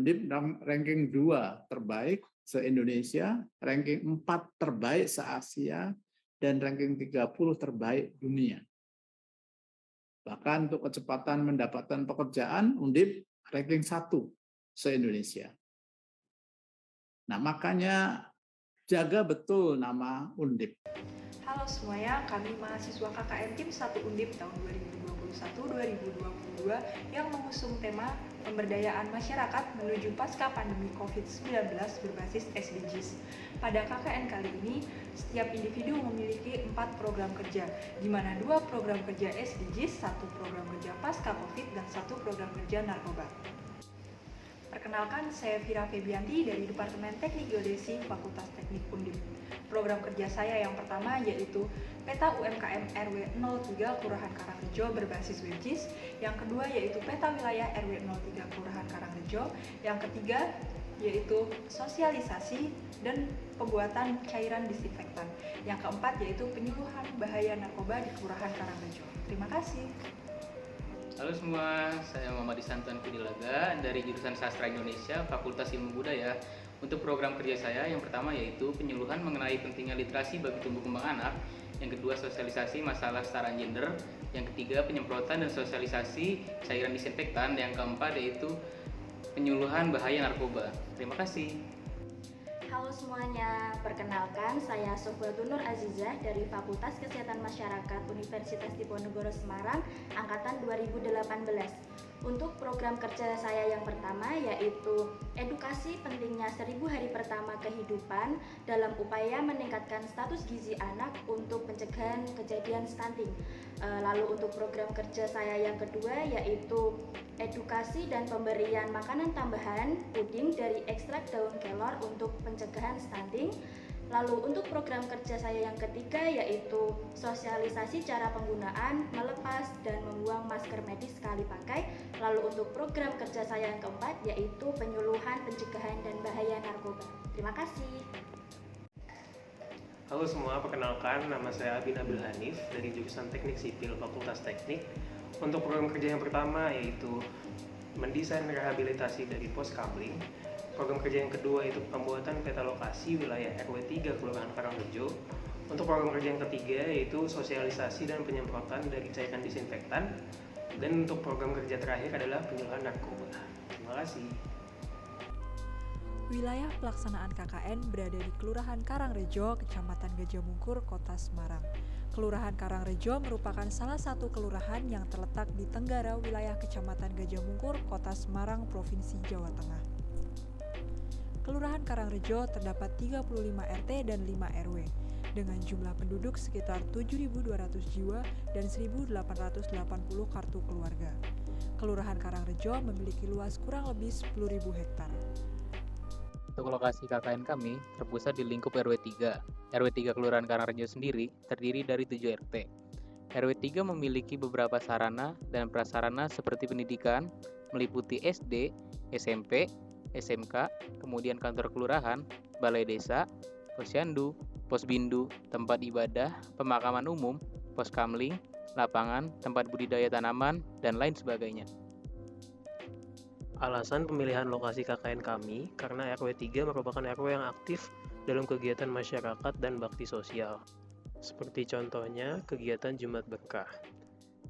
Undip ranking 2 terbaik se-Indonesia, ranking 4 terbaik se-Asia, dan ranking 30 terbaik dunia. Bahkan untuk kecepatan mendapatkan pekerjaan, Undip ranking 1 se-Indonesia. Nah, makanya jaga betul nama Undip. Halo semuanya, kami mahasiswa KKN Tim 1 Undip tahun 2021-2022 yang mengusung tema pemberdayaan masyarakat menuju pasca pandemi COVID-19 berbasis SDGs. Pada KKN kali ini, setiap individu memiliki 4 program kerja, di mana 2 program kerja SDGs, 1 program kerja pasca COVID, dan 1 program kerja narkoba. Perkenalkan, saya Vira Febianti dari Departemen Teknik Geodesi Fakultas Teknik Undip. Program kerja saya yang pertama yaitu Peta UMKM RW 03 Kelurahan Karangrejo berbasis WebGIS. Yang kedua yaitu Peta Wilayah RW 03 Kelurahan Karangrejo. Yang ketiga yaitu sosialisasi dan pembuatan cairan disinfektan. Yang keempat yaitu penyuluhan bahaya narkoba di Kelurahan Karangrejo. Terima kasih. Halo semua, saya Muhammad Isantuan Kudilaga dari jurusan Sastra Indonesia, Fakultas Ilmu Budaya. Untuk program kerja saya yang pertama yaitu penyuluhan mengenai pentingnya literasi bagi tumbuh kembang anak. Yang kedua sosialisasi masalah kesetaraan gender. Yang ketiga penyemprotan dan sosialisasi cairan disinfektan. Yang keempat yaitu penyuluhan bahaya narkoba. Terima kasih. Halo semuanya, perkenalkan saya Sofwatul Nur Azizah dari Fakultas Kesehatan Masyarakat Universitas Diponegoro Semarang, Angkatan 2018. Untuk program kerja saya yang pertama yaitu edukasi pentingnya 1000 hari pertama kehidupan dalam upaya meningkatkan status gizi anak untuk pencegahan kejadian stunting. Lalu untuk program kerja saya yang kedua yaitu edukasi dan pemberian makanan tambahan puding dari ekstrak daun kelor untuk pencegahan stunting. Lalu untuk program kerja saya yang ketiga yaitu sosialisasi cara penggunaan, melepas, dan membuang masker medis sekali pakai. Lalu untuk program kerja saya yang keempat yaitu penyuluhan pencegahan dan bahaya narkoba. Terima kasih. Halo semua, perkenalkan nama saya Abi Nabil Hanif dari jurusan Teknik Sipil Fakultas Teknik. Untuk program kerja yang pertama yaitu mendesain rehabilitasi dari pos kabling. Program kerja yang kedua itu pembuatan peta lokasi wilayah RW 3 Kelurahan Karangrejo. Untuk program kerja yang ketiga yaitu sosialisasi dan penyemprotan dari cairan disinfektan. Dan untuk program kerja terakhir adalah penyuluhan narkoba. Terima kasih. Wilayah pelaksanaan KKN berada di Kelurahan Karangrejo, Kecamatan Gajah Mungkur, Kota Semarang. Kelurahan Karangrejo merupakan salah satu kelurahan yang terletak di tenggara wilayah Kecamatan Gajah Mungkur, Kota Semarang, Provinsi Jawa Tengah. Kelurahan Karangrejo terdapat 35 RT dan 5 RW, dengan jumlah penduduk sekitar 7.200 jiwa dan 1.880 kartu keluarga. Kelurahan Karangrejo memiliki luas kurang lebih 10.000 hektar. Untuk lokasi KKN kami terpusat di lingkup RW 3. RW 3 Kelurahan Karangrejo sendiri terdiri dari 7 RT. RW 3 memiliki beberapa sarana dan prasarana seperti pendidikan, meliputi SD, SMP, SMK, kemudian kantor kelurahan, balai desa, posyandu, posbindu, tempat ibadah, pemakaman umum, pos kamling, lapangan, tempat budidaya tanaman, dan lain sebagainya. Alasan pemilihan lokasi KKN kami karena RW 3 merupakan RW yang aktif dalam kegiatan masyarakat dan bakti sosial. Seperti contohnya kegiatan Jumat Berkah.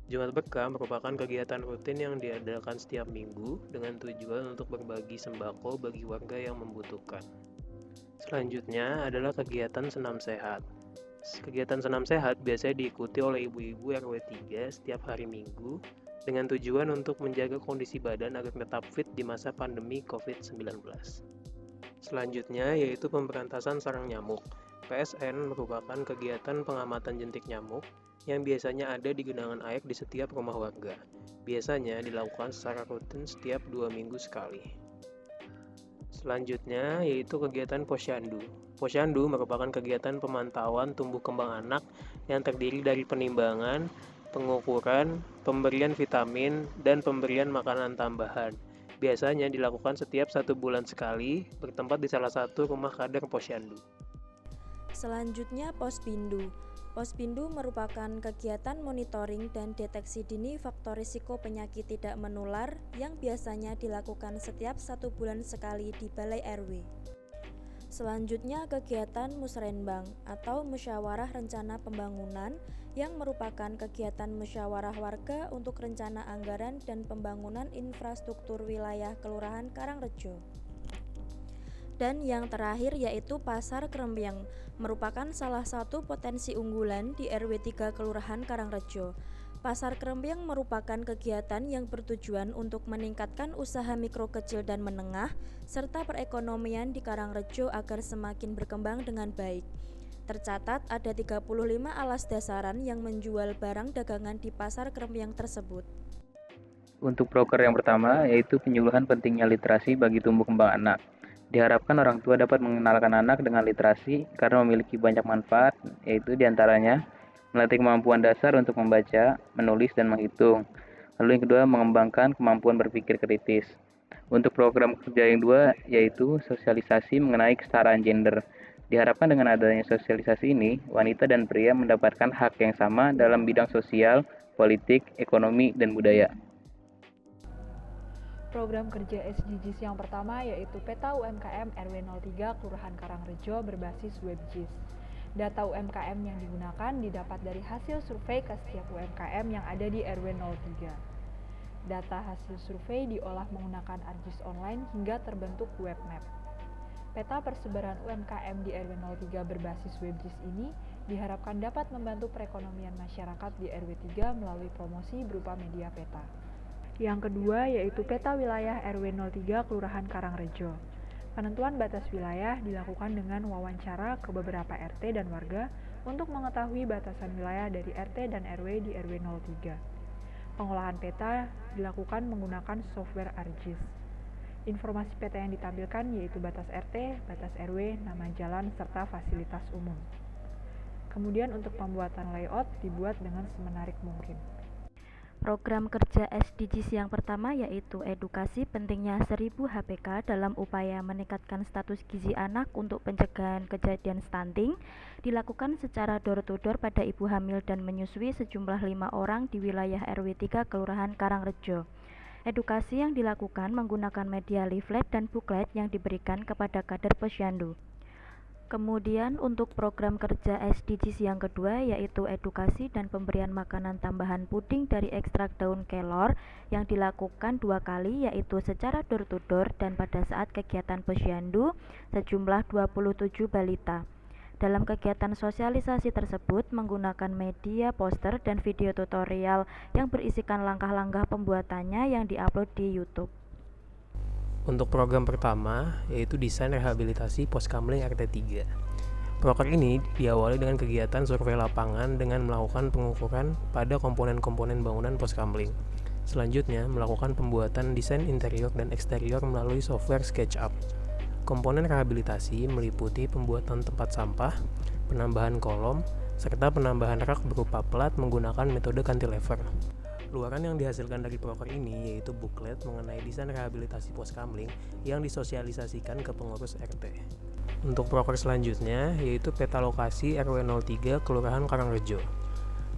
Jumat Berkah merupakan kegiatan rutin yang diadakan setiap minggu dengan tujuan untuk berbagi sembako bagi warga yang membutuhkan. Selanjutnya adalah kegiatan senam sehat. Kegiatan senam sehat biasanya diikuti oleh ibu-ibu RW 3 setiap hari Minggu dengan tujuan untuk menjaga kondisi badan agar tetap fit di masa pandemi COVID-19. Selanjutnya yaitu pemberantasan sarang nyamuk. PSN merupakan kegiatan pengamatan jentik nyamuk yang biasanya ada di genangan air di setiap rumah warga. Biasanya dilakukan secara rutin setiap 2 minggu sekali. Selanjutnya yaitu kegiatan posyandu. Posyandu merupakan kegiatan pemantauan tumbuh kembang anak yang terdiri dari penimbangan, pengukuran, pemberian vitamin, dan pemberian makanan tambahan. Biasanya dilakukan setiap 1 bulan sekali, bertempat di salah satu rumah kader posyandu. Selanjutnya posbindu. Pospindu merupakan kegiatan monitoring dan deteksi dini faktor risiko penyakit tidak menular yang biasanya dilakukan setiap 1 bulan sekali di Balai RW. Selanjutnya kegiatan Musrenbang atau Musyawarah Rencana Pembangunan yang merupakan kegiatan musyawarah warga untuk rencana anggaran dan pembangunan infrastruktur wilayah Kelurahan Karangrejo. Dan yang terakhir yaitu Pasar Krembyang, merupakan salah satu potensi unggulan di RW 3 Kelurahan Karangrejo. Pasar Krembyang merupakan kegiatan yang bertujuan untuk meningkatkan usaha mikro kecil dan menengah, serta perekonomian di Karangrejo agar semakin berkembang dengan baik. Tercatat ada 35 alas dasaran yang menjual barang dagangan di Pasar Krembyang tersebut. Untuk proker yang pertama, yaitu penyuluhan pentingnya literasi bagi tumbuh kembang anak. Diharapkan orang tua dapat mengenalkan anak dengan literasi karena memiliki banyak manfaat, yaitu diantaranya melatih kemampuan dasar untuk membaca, menulis, dan menghitung. Lalu yang kedua, mengembangkan kemampuan berpikir kritis. Untuk program kerja yang kedua, yaitu sosialisasi mengenai kesetaraan gender. Diharapkan dengan adanya sosialisasi ini, wanita dan pria mendapatkan hak yang sama dalam bidang sosial, politik, ekonomi, dan budaya. Program kerja SDGs yang pertama yaitu Peta UMKM RW 03 Kelurahan Karangrejo berbasis WebGIS. Data UMKM yang digunakan didapat dari hasil survei ke setiap UMKM yang ada di RW 03. Data hasil survei diolah menggunakan ArcGIS online hingga terbentuk web map. Peta persebaran UMKM di RW 03 berbasis WebGIS ini diharapkan dapat membantu perekonomian masyarakat di RW 3 melalui promosi berupa media peta. Yang kedua yaitu Peta Wilayah RW 03 Kelurahan Karangrejo. Penentuan batas wilayah dilakukan dengan wawancara ke beberapa RT dan warga untuk mengetahui batasan wilayah dari RT dan RW di RW 03. Pengolahan peta dilakukan menggunakan software ArcGIS. Informasi peta yang ditampilkan yaitu batas RT, batas RW, nama jalan, serta fasilitas umum. Kemudian untuk pembuatan layout dibuat dengan semenarik mungkin. Program kerja SDGs yang pertama yaitu edukasi pentingnya 1000 HPK dalam upaya meningkatkan status gizi anak untuk pencegahan kejadian stunting dilakukan secara door-to-door pada ibu hamil dan menyusui sejumlah 5 orang di wilayah RW 3 Kelurahan Karangrejo. Edukasi yang dilakukan menggunakan media leaflet dan booklet yang diberikan kepada kader posyandu. Kemudian untuk program kerja SDGs yang kedua yaitu edukasi dan pemberian makanan tambahan puding dari ekstrak daun kelor yang dilakukan 2 kali yaitu secara door-to-door dan pada saat kegiatan posyandu sejumlah 27 balita. Dalam kegiatan sosialisasi tersebut menggunakan media poster dan video tutorial yang berisikan langkah-langkah pembuatannya yang diupload di YouTube. Untuk program pertama, yaitu desain rehabilitasi Poskamling RT 3. Proker ini diawali dengan kegiatan survei lapangan dengan melakukan pengukuran pada komponen-komponen bangunan Poskamling. Selanjutnya, melakukan pembuatan desain interior dan eksterior melalui software SketchUp. Komponen rehabilitasi meliputi pembuatan tempat sampah, penambahan kolom, serta penambahan rak berupa plat menggunakan metode cantilever. Luaran yang dihasilkan dari proker ini yaitu booklet mengenai desain rehabilitasi Poskamling yang disosialisasikan ke pengurus RT. Untuk proker selanjutnya yaitu peta lokasi RW 03 Kelurahan Karangrejo.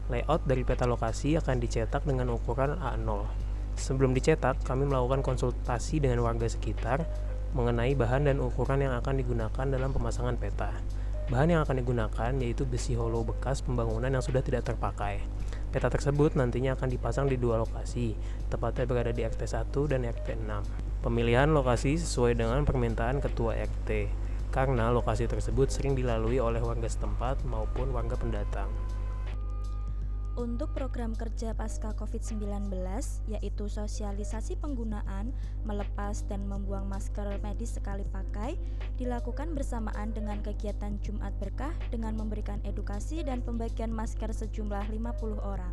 Layout dari peta lokasi akan dicetak dengan ukuran A0. Sebelum dicetak, kami melakukan konsultasi dengan warga sekitar mengenai bahan dan ukuran yang akan digunakan dalam pemasangan peta. Bahan yang akan digunakan yaitu besi hollow bekas pembangunan yang sudah tidak terpakai. Peta tersebut nantinya akan dipasang di 2 lokasi, tepatnya berada di RT 1 dan RT 6. Pemilihan lokasi sesuai dengan permintaan ketua RT, karena lokasi tersebut sering dilalui oleh warga setempat maupun warga pendatang. Untuk program kerja pasca COVID-19, yaitu sosialisasi penggunaan, melepas dan membuang masker medis sekali pakai, dilakukan bersamaan dengan kegiatan Jumat Berkah dengan memberikan edukasi dan pembagian masker sejumlah 50 orang.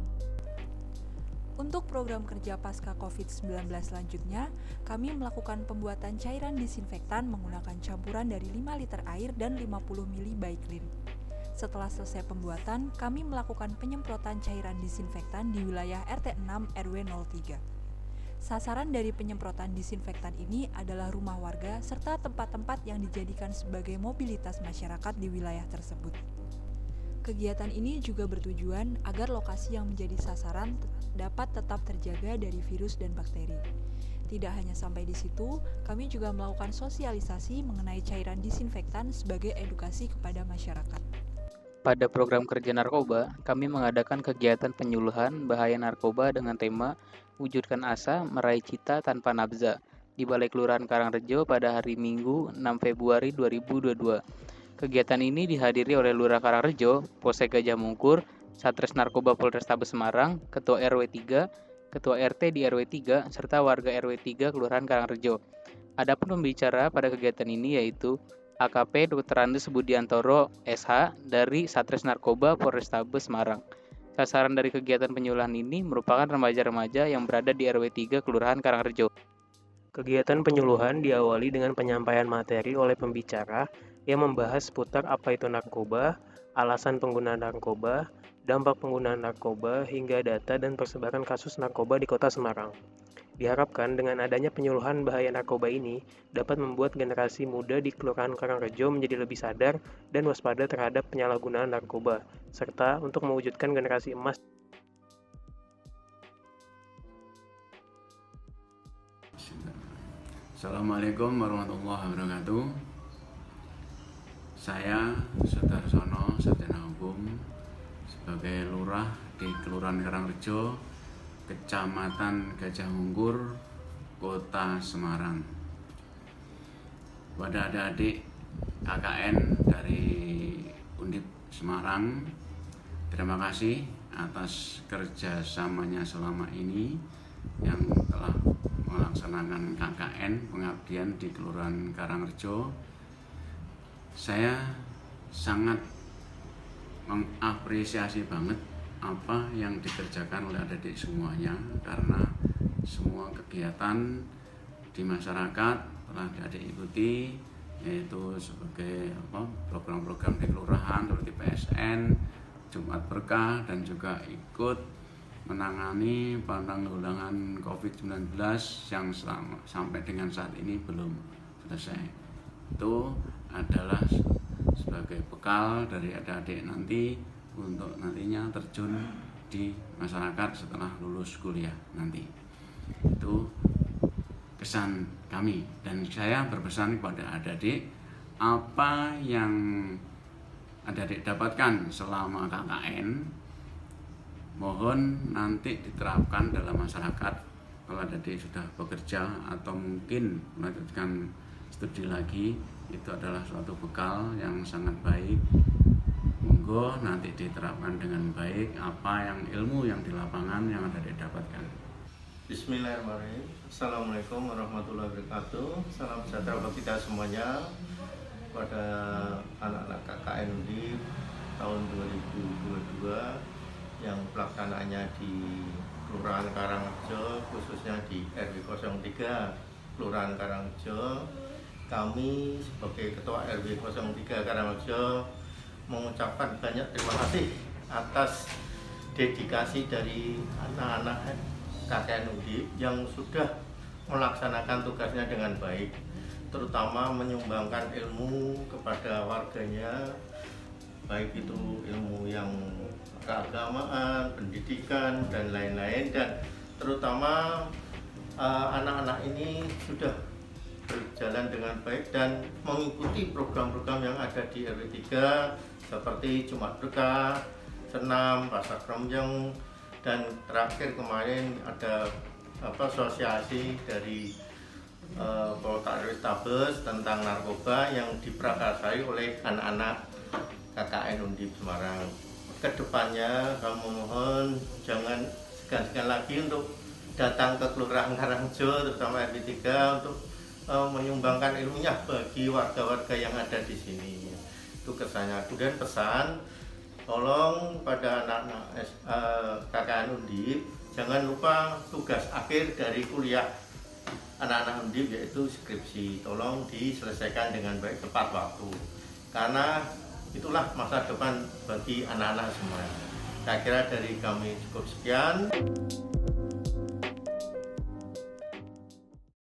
Untuk program kerja pasca COVID-19 selanjutnya, kami melakukan pembuatan cairan disinfektan menggunakan campuran dari 5 liter air dan 50 ml Baiklin. Setelah selesai pembuatan, kami melakukan penyemprotan cairan disinfektan di wilayah RT 6 RW 03. Sasaran dari penyemprotan disinfektan ini adalah rumah warga serta tempat-tempat yang dijadikan sebagai mobilitas masyarakat di wilayah tersebut. Kegiatan ini juga bertujuan agar lokasi yang menjadi sasaran dapat tetap terjaga dari virus dan bakteri. Tidak hanya sampai di situ, kami juga melakukan sosialisasi mengenai cairan disinfektan sebagai edukasi kepada masyarakat. Pada program kerja narkoba, kami mengadakan kegiatan penyuluhan bahaya narkoba dengan tema Wujudkan Asa Meraih Cita Tanpa Nabza di Balai Kelurahan Karangrejo pada hari Minggu 6 Februari 2022. Kegiatan ini dihadiri oleh Lurah Karangrejo, Polsek Gajah Mungkur, Satres Narkoba Polrestabes Semarang, Ketua RW 3, Ketua RT di RW 3, serta warga RW 3 Kelurahan Karangrejo. Adapun pembicara pada kegiatan ini yaitu AKP Dr. Andes Budiantoro, SH, dari Satres Narkoba Polrestabes Semarang. Sasaran dari kegiatan penyuluhan ini merupakan remaja-remaja yang berada di RW 3 Kelurahan Karangrejo. Kegiatan penyuluhan diawali dengan penyampaian materi oleh pembicara yang membahas seputar apa itu narkoba, alasan penggunaan narkoba, dampak penggunaan narkoba, hingga data dan persebaran kasus narkoba di Kota Semarang. Diharapkan dengan adanya penyuluhan bahaya narkoba ini dapat membuat generasi muda di Kelurahan Karangrejo menjadi lebih sadar dan waspada terhadap penyalahgunaan narkoba, serta untuk mewujudkan generasi emas. Assalamualaikum warahmatullahi wabarakatuh. Saya Sudarsono Sarjana Hukum sebagai lurah di Kelurahan Karangrejo, Kecamatan Gajah Mungkur, Kota Semarang. Pada adik-adik KKN dari Undip Semarang, terima kasih atas kerjasamanya selama ini yang telah melaksanakan KKN pengabdian di Kelurahan Karangrejo. Saya sangat mengapresiasi banget apa yang dikerjakan oleh adik-adik semuanya, karena semua kegiatan di masyarakat telah adik ikuti, yaitu sebagai program-program di kelurahan seperti PSN, Jumat Berkah, dan juga ikut menangani penanggulangan COVID-19 yang sampai dengan saat ini belum selesai. Itu adalah sebagai bekal dari adik-adik nanti untuk nantinya terjun di masyarakat setelah lulus kuliah nanti. Itu kesan kami, dan saya berpesan kepada adik-adik, apa yang adik-adik dapatkan selama KKN mohon nanti diterapkan dalam masyarakat. Kalau adik-adik sudah bekerja atau mungkin melanjutkan studi lagi, itu adalah suatu bekal yang sangat baik. Monggo nanti diterapkan dengan baik apa yang ilmu yang di lapangan yang adik-adik dapatkan. Bismillahirrahmanirrahim. Assalamualaikum warahmatullahi wabarakatuh. Salam sejahtera bagi kita semuanya. Pada anak-anak KKN Undip tahun 2022 yang pelaksanaannya di Kelurahan Karangrejo, khususnya di RW 03 Kelurahan Karangrejo, kami sebagai Ketua RW 03 Karangrejo mengucapkan banyak terima kasih atas dedikasi dari anak-anak KKN Undip yang sudah melaksanakan tugasnya dengan baik, terutama menyumbangkan ilmu kepada warganya, baik itu ilmu yang keagamaan, pendidikan, dan lain-lain. Dan terutama anak-anak ini sudah berjalan dengan baik dan mengikuti program-program yang ada di RW 3 seperti Jumat Berkah, Senam, Pasar Keroncong, dan terakhir kemarin ada asosiasi dari Polrestabes tentang narkoba yang diprakarsai oleh anak-anak KKN Undip Semarang. Kedepannya kami mohon jangan segan-segan lagi untuk datang ke Kelurahan Karangrejo, terutama RW 3, untuk menyumbangkan ilmunya bagi warga-warga yang ada di sini. Itu kesannya. Kemudian pesan, tolong pada anak-anak KKN Undip jangan lupa tugas akhir dari kuliah anak-anak Undip, yaitu skripsi. Tolong diselesaikan dengan baik, tepat waktu, karena itulah masa depan bagi anak-anak semua. Saya kira dari kami cukup sekian.